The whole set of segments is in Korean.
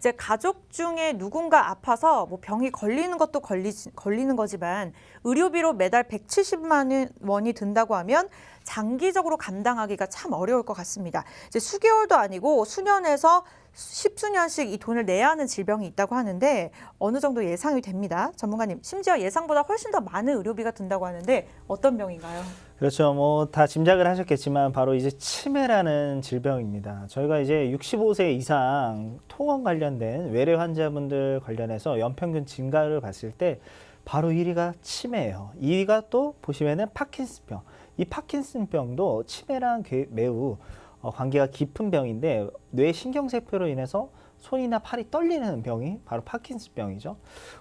이제 가족 중에 누군가 아파서 뭐 병이 걸리는 것도 걸리는 거지만 의료비로 매달 170만 원이 든다고 하면 장기적으로 감당하기가 참 어려울 것 같습니다. 이제 수개월도 아니고 수년에서 십수년씩 이 돈을 내야 하는 질병이 있다고 하는데 어느 정도 예상이 됩니다. 전문가님, 심지어 예상보다 훨씬 더 많은 의료비가 든다고 하는데 어떤 병인가요? 그렇죠. 뭐 다 짐작을 하셨겠지만 바로 이제 치매라는 질병입니다. 저희가 이제 65세 이상 통원 관련된 외래 환자분들 관련해서 연평균 증가를 봤을 때 바로 1위가 치매예요. 2위가 또 보시면은 파킨슨병. 이 파킨슨병도 치매랑 매우 관계가 깊은 병인데 뇌신경세포로 인해서 손이나 팔이 떨리는 병이 바로 파킨슨병이죠.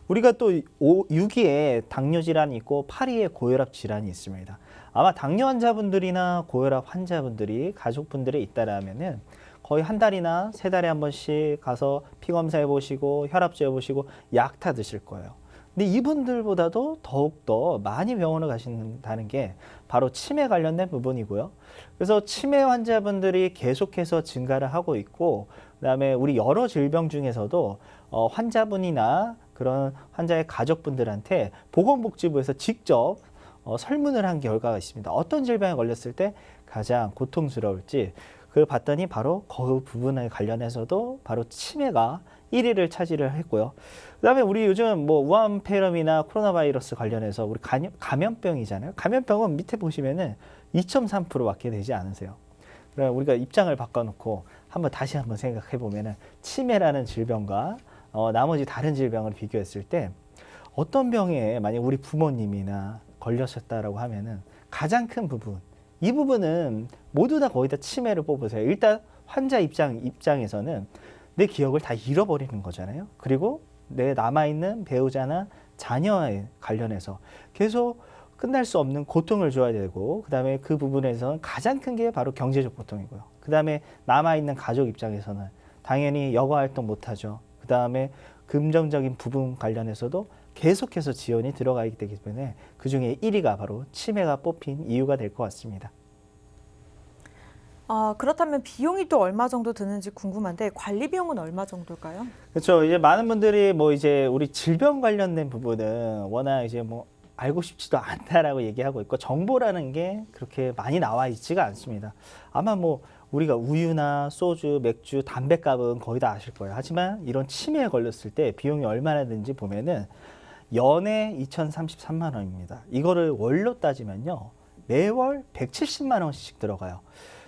우리가 또 6위에 당뇨 질환이 있고 8위에 고혈압 질환이 있습니다. 아마 당뇨 환자분들이나 고혈압 환자분들이 가족분들이 있다라면은 거의 한 달이나 세 달에 한 번씩 가서 피 검사해 보시고 혈압 재어 보시고 약 타 드실 거예요. 근데 이분들보다도 더욱더 많이 병원을 가신다는 게 바로 치매 관련된 부분이고요. 그래서 치매 환자분들이 계속해서 증가를 하고 있고, 그다음에 우리 여러 질병 중에서도 환자분이나 그런 환자의 가족분들한테 보건복지부에서 직접 설문을 한 결과가 있습니다. 어떤 질병에 걸렸을 때 가장 고통스러울지 그걸 봤더니 바로 그 부분에 관련해서도 바로 치매가 1위를 차지를 했고요. 그다음에 우리 요즘 뭐 우한 폐렴이나 코로나 바이러스 관련해서 우리 감염병이잖아요. 감염병은 밑에 보시면은 2.3%밖에 되지 않으세요. 그럼 우리가 입장을 바꿔놓고 다시 한번 생각해 보면은 치매라는 질병과 나머지 다른 질병을 비교했을 때 어떤 병에 만약 우리 부모님이나 걸렸었다라고 하면은 가장 큰 부분, 이 부분은 모두 다 거의 다 치매를 뽑으세요. 일단 환자 입장에서는 내 기억을 다 잃어버리는 거잖아요. 그리고 내 남아있는 배우자나 자녀에 관련해서 계속 끝날 수 없는 고통을 줘야 되고, 그 다음에 그 부분에서는 가장 큰 게 바로 경제적 고통이고요. 그 다음에 남아있는 가족 입장에서는 당연히 여가 활동 못하죠. 그 다음에 금전적인 부분 관련해서도 계속해서 지원이 들어가 있기 때문에 그중에 1위가 바로 치매가 뽑힌 이유가 될 것 같습니다. 그렇다면 비용이 또 얼마 정도 드는지 궁금한데 관리 비용은 얼마 정도일까요? 그렇죠. 이제 많은 분들이 뭐 이제 우리 질병 관련된 부분은 워낙 이제 뭐 알고 싶지도 않다라고 얘기하고 있고 정보라는 게 그렇게 많이 나와 있지가 않습니다. 아마 뭐 우리가 우유나 소주, 맥주, 담배값은 거의 다 아실 거예요. 하지만 이런 치매에 걸렸을 때 비용이 얼마나 드는지 보면은 연에 2,033만 원입니다. 이거를 월로 따지면요. 매월 170만 원씩 들어가요.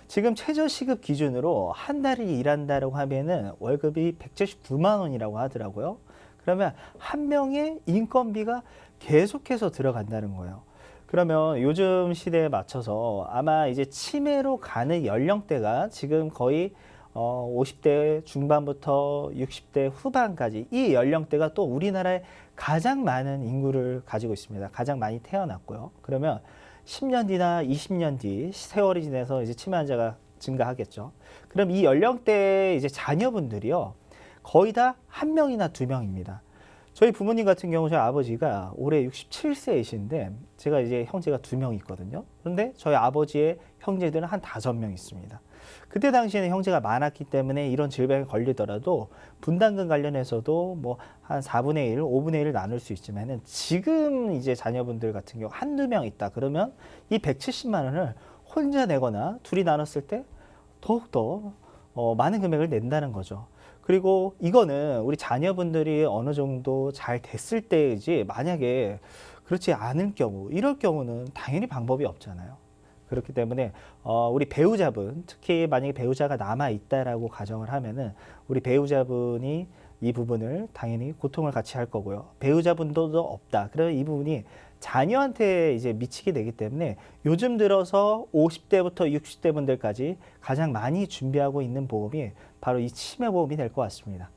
지금 최저시급 기준으로 한 달을 일한다고 하면은 월급이 179만 원이라고 하더라고요. 그러면 한 명의 인건비가 계속해서 들어간다는 거예요. 그러면 요즘 시대에 맞춰서 아마 이제 치매로 가는 연령대가 지금 거의 50대 중반부터 60대 후반까지 이 연령대가 또 우리나라에 가장 많은 인구를 가지고 있습니다. 가장 많이 태어났고요. 그러면 10년 뒤나 20년 뒤 세월이 지나서 이제 치매 환자가 증가하겠죠. 그럼 이 연령대의 이제 자녀분들이요. 거의 다 한 명이나 두 명입니다. 저희 부모님 같은 경우 저희 아버지가 올해 67세이신데 제가 이제 형제가 2명 있거든요. 그런데 저희 아버지의 형제들은 한 5명 있습니다. 그때 당시에는 형제가 많았기 때문에 이런 질병에 걸리더라도 분담금 관련해서도 뭐 한 4분의 1, 5분의 1을 나눌 수 있지만은 지금 이제 자녀분들 같은 경우 한두 명 있다. 그러면 이 170만 원을 혼자 내거나 둘이 나눴을 때 더욱더 많은 금액을 낸다는 거죠. 그리고 이거는 우리 자녀분들이 어느 정도 잘 됐을 때이지 만약에 그렇지 않을 경우, 이럴 경우는 당연히 방법이 없잖아요. 그렇기 때문에 우리 배우자분, 특히 만약에 배우자가 남아 있다라고 가정을 하면은 우리 배우자분이 이 부분을 당연히 고통을 같이 할 거고요. 배우자분도 없다. 그러면 이 부분이 자녀한테 이제 미치게 되기 때문에 요즘 들어서 50대부터 60대 분들까지 가장 많이 준비하고 있는 보험이 바로 이 치매 보험이 될 것 같습니다.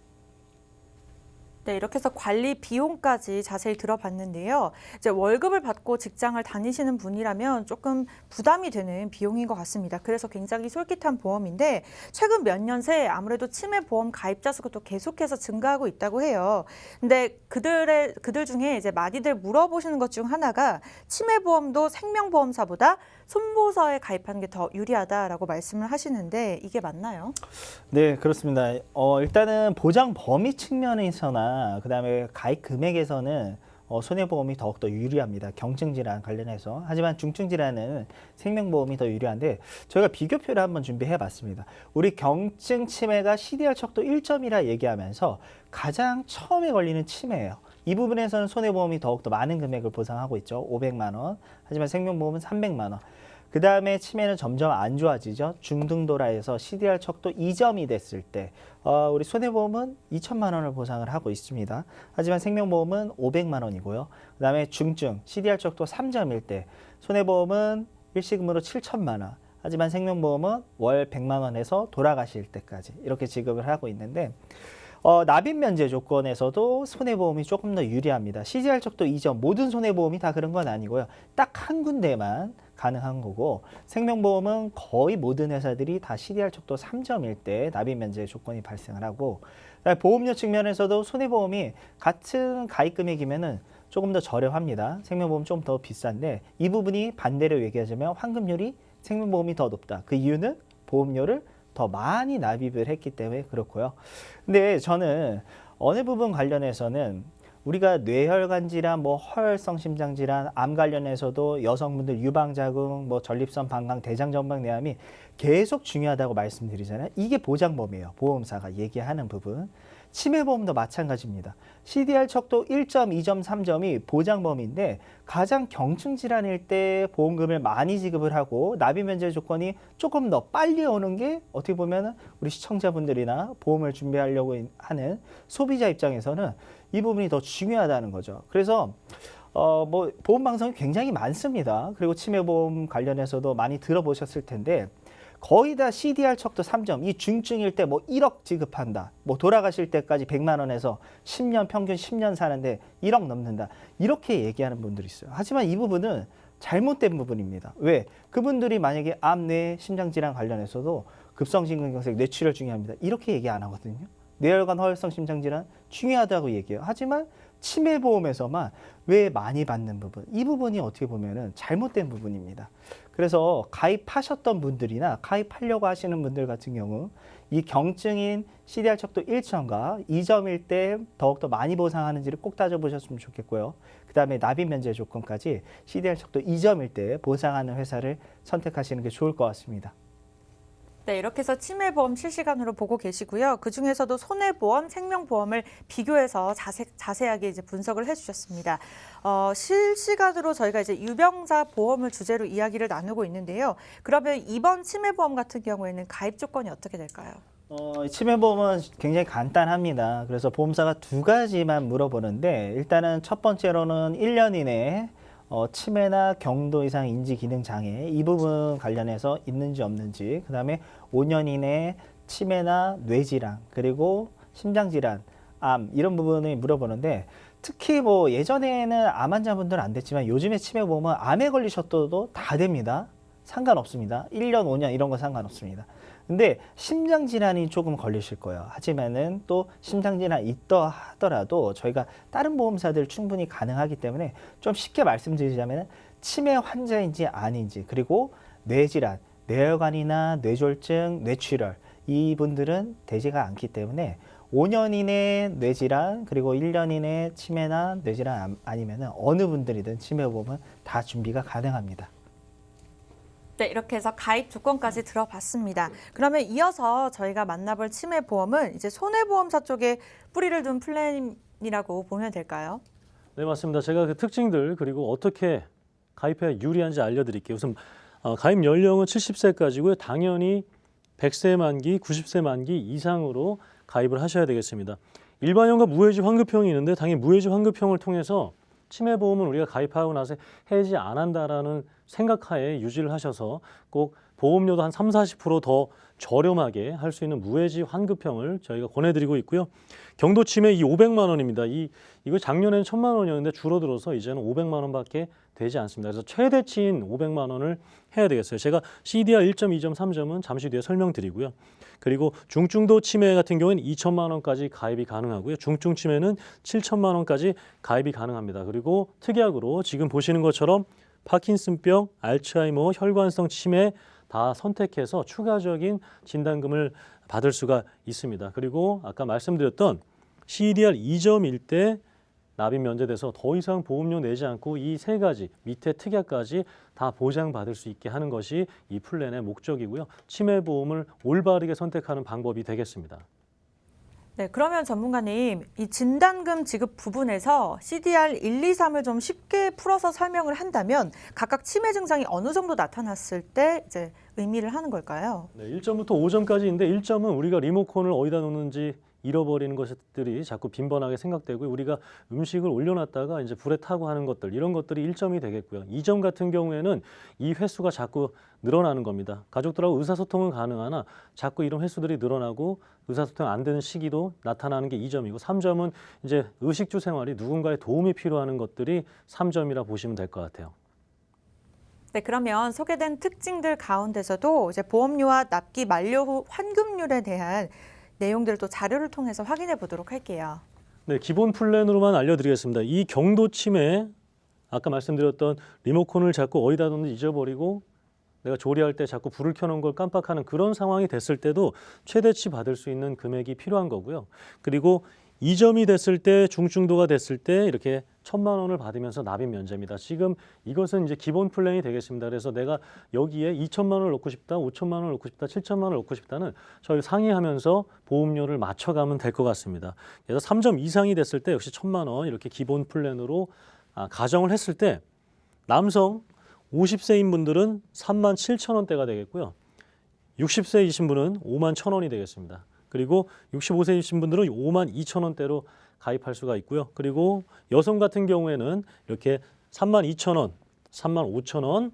네, 이렇게 해서 관리 비용까지 자세히 들어봤는데요. 이제 월급을 받고 직장을 다니시는 분이라면 조금 부담이 되는 비용인 것 같습니다. 그래서 굉장히 솔깃한 보험인데 최근 몇 년 새 아무래도 치매 보험 가입자 수가 또 계속해서 증가하고 있다고 해요. 근데 그들 중에 이제 많이들 물어보시는 것 중 하나가 치매 보험도 생명보험사보다 손보서에 가입하는 게 더 유리하다라고 말씀을 하시는데 이게 맞나요? 네, 그렇습니다. 일단은 보장 범위 측면에서나 그다음에 가입 금액에서는 손해보험이 더욱더 유리합니다. 경증질환 관련해서. 하지만 중증질환은 생명보험이 더 유리한데 저희가 비교표를 한번 준비해 봤습니다. 우리 경증 치매가 CDR 척도 1점이라 얘기하면서 가장 처음에 걸리는 치매예요. 이 부분에서는 손해보험이 더욱더 많은 금액을 보상하고 있죠. 500만 원. 하지만 생명보험은 300만 원. 그 다음에 치매는 점점 안 좋아지죠. 중등도라에서 CDR 척도 2점이 됐을 때 우리 손해보험은 2천만 원을 보상을 하고 있습니다. 하지만 생명보험은 500만 원이고요. 그 다음에 중증 CDR 척도 3점일 때 손해보험은 일시금으로 7천만 원. 하지만 생명보험은 월 100만 원에서 돌아가실 때까지 이렇게 지급을 하고 있는데 납입 면제 조건에서도 손해보험이 조금 더 유리합니다. CDR 척도 2점, 모든 손해보험이 다 그런 건 아니고요. 딱 한 군데만 가능한 거고 생명보험은 거의 모든 회사들이 다 CDR 척도 3점일 때 납입 면제 조건이 발생을 하고 보험료 측면에서도 손해보험이 같은 가입 금액이면은 조금 더 저렴합니다. 생명보험 좀 더 비싼데 이 부분이 반대로 얘기하자면 환급률이 생명보험이 더 높다. 그 이유는 보험료를 더 많이 납입을 했기 때문에 그렇고요. 근데 저는 어느 부분 관련해서는 우리가 뇌혈관 질환, 허혈성 심장 질환, 암 관련해서도 여성분들 유방자궁, 전립선 방광, 대장 전방 내암이 계속 중요하다고 말씀드리잖아요. 이게 보장범위예요. 보험사가 얘기하는 부분. 치매보험도 마찬가지입니다. CDR 척도 1점, 2점, 3점이 보장범위인데 가장 경증 질환일 때 보험금을 많이 지급을 하고 납입 면제 조건이 조금 더 빨리 오는 게 어떻게 보면 우리 시청자분들이나 보험을 준비하려고 하는 소비자 입장에서는 이 부분이 더 중요하다는 거죠. 그래서 보험 방송이 굉장히 많습니다. 그리고 치매보험 관련해서도 많이 들어보셨을 텐데 거의 다 CDR 척도 3점, 이 중증일 때 1억 지급한다. 돌아가실 때까지 100만 원에서 10년, 평균 10년 사는데 1억 넘는다. 이렇게 얘기하는 분들이 있어요. 하지만 이 부분은 잘못된 부분입니다. 왜? 그분들이 만약에 암, 뇌, 심장질환 관련해서도 급성심근경색, 뇌출혈 중요합니다. 이렇게 얘기 안 하거든요. 뇌혈관, 허혈성 심장질환 중요하다고 얘기해요. 하지만 치매보험에서만 왜 많이 받는 부분, 이 부분이 어떻게 보면 잘못된 부분입니다. 그래서 가입하셨던 분들이나 가입하려고 하시는 분들 같은 경우 이 경증인 CDR 척도 1점과 2점일 때 더욱더 많이 보상하는지를 꼭 따져보셨으면 좋겠고요. 그 다음에 납입 면제 조건까지 CDR 척도 2점일 때 보상하는 회사를 선택하시는 게 좋을 것 같습니다. 네, 이렇게 해서 치매보험 실시간으로 보고 계시고요. 그중에서도 손해보험, 생명보험을 비교해서 자세하게 이제 분석을 해주셨습니다. 실시간으로 저희가 이제 유병자 보험을 주제로 이야기를 나누고 있는데요. 그러면 이번 치매보험 같은 경우에는 가입 조건이 어떻게 될까요? 치매보험은 굉장히 간단합니다. 그래서 보험사가 두 가지만 물어보는데 일단은 첫 번째로는 1년 이내에 치매나 경도 이상 인지 기능 장애 이 부분 관련해서 있는지 없는지, 그 다음에 5년 이내에 치매나 뇌질환 그리고 심장질환, 암 이런 부분을 물어보는데 특히 예전에는 암 환자분들은 안 됐지만 요즘에 치매보험은 암에 걸리셨어도 다 됩니다. 상관없습니다. 1년, 5년 이런 거 상관없습니다. 근데 심장질환이 조금 걸리실 거예요. 하지만은 또 심장질환 있다 하더라도 저희가 다른 보험사들 충분히 가능하기 때문에 좀 쉽게 말씀드리자면 치매 환자인지 아닌지, 그리고 뇌질환, 뇌혈관이나 뇌졸중, 뇌출혈 이분들은 되지가 않기 때문에 5년 이내 뇌질환 그리고 1년 이내 치매나 뇌질환 아니면 어느 분들이든 치매보험은 다 준비가 가능합니다. 네, 이렇게 해서 가입 조건까지 들어봤습니다. 그러면 이어서 저희가 만나볼 치매보험은 이제 손해보험사 쪽에 뿌리를 둔 플랜이라고 보면 될까요? 네, 맞습니다. 제가 그 특징들 그리고 어떻게 가입해야 유리한지 알려드릴게요. 우선 가입 연령은 70세까지고요. 당연히 100세 만기, 90세 만기 이상으로 가입을 하셔야 되겠습니다. 일반형과 무해지 환급형이 있는데 당연히 무해지 환급형을 통해서 치매보험은 우리가 가입하고 나서 해지 안 한다라는 생각하에 유지를 하셔서 꼭 보험료도 한 30~40% 더 저렴하게 할 수 있는 무해지 환급형을 저희가 권해드리고 있고요. 경도 치매 이 500만 원입니다. 이거 작년에는 1000만 원이었는데 줄어들어서 이제는 500만 원밖에 되지 않습니다. 그래서 최대치인 500만 원을 해야 되겠어요. 제가 CDR 1점, 2점, 3점은 잠시 뒤에 설명드리고요. 그리고 중증도 치매 같은 경우는 2천만 원까지 가입이 가능하고요. 중증 치매는 7천만 원까지 가입이 가능합니다. 그리고 특약으로 지금 보시는 것처럼 파킨슨병, 알츠하이머, 혈관성 치매 다 선택해서 추가적인 진단금을 받을 수가 있습니다. 그리고 아까 말씀드렸던 CDR 2점일 때 납입 면제돼서 더 이상 보험료 내지 않고 이 세 가지 밑에 특약까지 다 보장받을 수 있게 하는 것이 이 플랜의 목적이고요. 치매 보험을 올바르게 선택하는 방법이 되겠습니다. 네, 그러면 전문가님, 이 진단금 지급 부분에서 CDR 1, 2, 3을 좀 쉽게 풀어서 설명을 한다면 각각 치매 증상이 어느 정도 나타났을 때 이제 의미를 하는 걸까요? 네, 1점부터 5점까지 있는데 1점은 우리가 리모컨을 어디다 놓는지 잃어버리는 것들이 자꾸 빈번하게 생각되고 우리가 음식을 올려놨다가 이제 불에 타고 하는 것들 이런 것들이 1점이 되겠고요. 2점 같은 경우에는 이 횟수가 자꾸 늘어나는 겁니다. 가족들하고 의사소통은 가능하나 자꾸 이런 횟수들이 늘어나고 의사소통 안 되는 시기도 나타나는 게 2점이고 3점은 이제 의식주 생활이 누군가의 도움이 필요한 것들이 3점이라 보시면 될 것 같아요. 네, 그러면 소개된 특징들 가운데서도 이제 보험료와 납기 만료 후 환급률에 대한 내용들을 또 자료를 통해서 확인해 보도록 할게요. 네, 기본 플랜으로만 알려드리겠습니다. 이 경도 치매, 아까 말씀드렸던 리모컨을 자꾸 어디다 뒀는지 잊어버리고 내가 조리할 때 자꾸 불을 켜놓은 걸 깜빡하는 그런 상황이 됐을 때도 최대치 받을 수 있는 금액이 필요한 거고요. 그리고 2점이 됐을 때 중증도가 됐을 때 이렇게 1,000만 원을 받으면서 납입 면제입니다. 지금 이것은 이제 기본 플랜이 되겠습니다. 그래서 내가 여기에 2,000만 원을 넣고 싶다, 5,000만 원을 넣고 싶다, 7,000만 원을 넣고 싶다는 저희 상의하면서 보험료를 맞춰가면 될 것 같습니다. 그래서 3점 이상이 됐을 때 역시 1,000만 원 이렇게 기본 플랜으로 가정을 했을 때 남성 50세인 분들은 37,000원대가 되겠고요. 60세이신 분은 51,000원이 되겠습니다. 그리고 65세이신 분들은 52,000원대로 가입할 수가 있고요. 그리고 여성 같은 경우에는 이렇게 32,000원, 35,000원,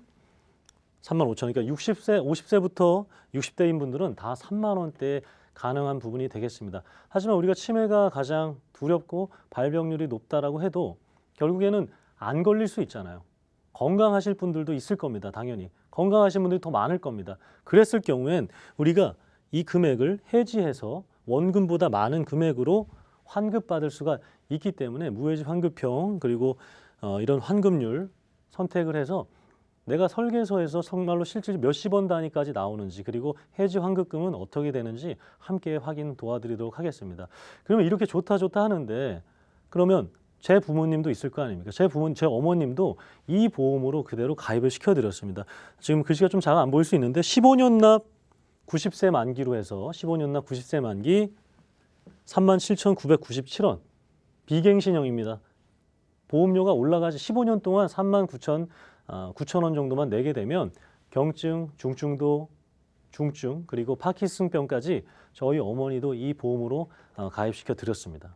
35,000원. 그러니까 60세, 50세부터 60대인 분들은 다 3만 원대 가능한 부분이 되겠습니다. 하지만 우리가 치매가 가장 두렵고 발병률이 높다라고 해도 결국에는 안 걸릴 수 있잖아요. 건강하실 분들도 있을 겁니다. 당연히. 건강하신 분들이 더 많을 겁니다. 그랬을 경우엔 우리가 이 금액을 해지해서 원금보다 많은 금액으로 환급받을 수가 있기 때문에 무해지 환급형 그리고 이런 환급률 선택을 해서 내가 설계서에서 정말로 실질 몇십 원 단위까지 나오는지 그리고 해지 환급금은 어떻게 되는지 함께 확인 도와드리도록 하겠습니다. 그러면 이렇게 좋다 하는데 그러면 제 부모님도 있을 거 아닙니까? 제 어머님도 이 보험으로 그대로 가입을 시켜드렸습니다. 지금 글씨가 좀 잘 안 보일 수 있는데 15년 납 90세 만기로 해서 15년 납 90세 만기 37,997원 비갱신형입니다. 보험료가 올라가지 15년 동안 39,900원 정도만 내게 되면 경증, 중증도, 중증 그리고 파킨슨병까지 저희 어머니도 이 보험으로 가입시켜 드렸습니다.